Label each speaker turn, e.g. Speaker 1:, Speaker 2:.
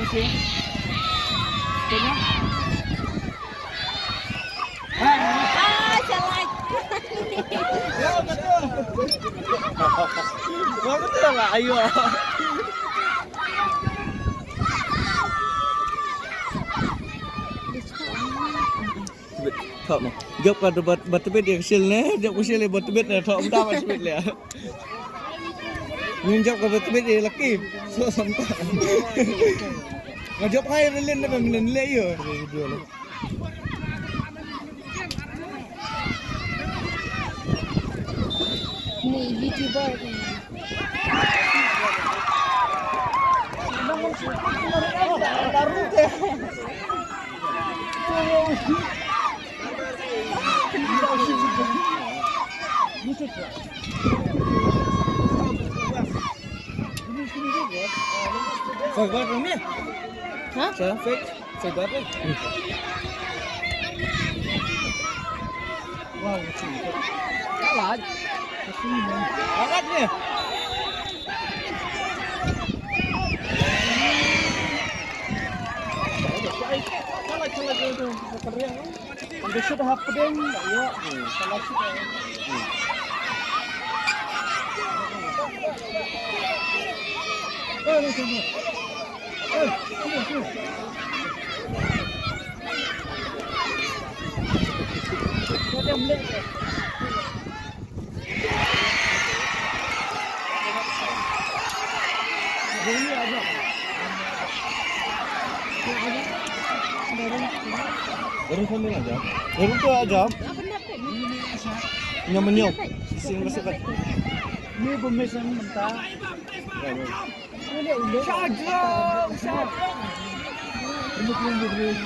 Speaker 1: sih. Kayaknya.
Speaker 2: Salah.
Speaker 1: Ya betul. Wah betul lah, ayo. Thọ mà dốc vào bật bật điện xin nè dốc cái xin này bật bật này thọ không đau mà bật lẹ nhưng dốc cái bật bật này là kìm sợ sống ta mà dốc hay lên đây mình lên lễ rồi
Speaker 2: Nih YouTuber ni.
Speaker 1: baru deh phải bật rồi nè
Speaker 2: Hả?
Speaker 1: sao phải bật đấy wow cái lại bật nè salah itu kerja kan sudah hapden ya salah sudah sini ada mulai ini aja baru sambil aja baru tuh aja nyaman sing masukkan ini pemesan mentah ini udah saja ini belum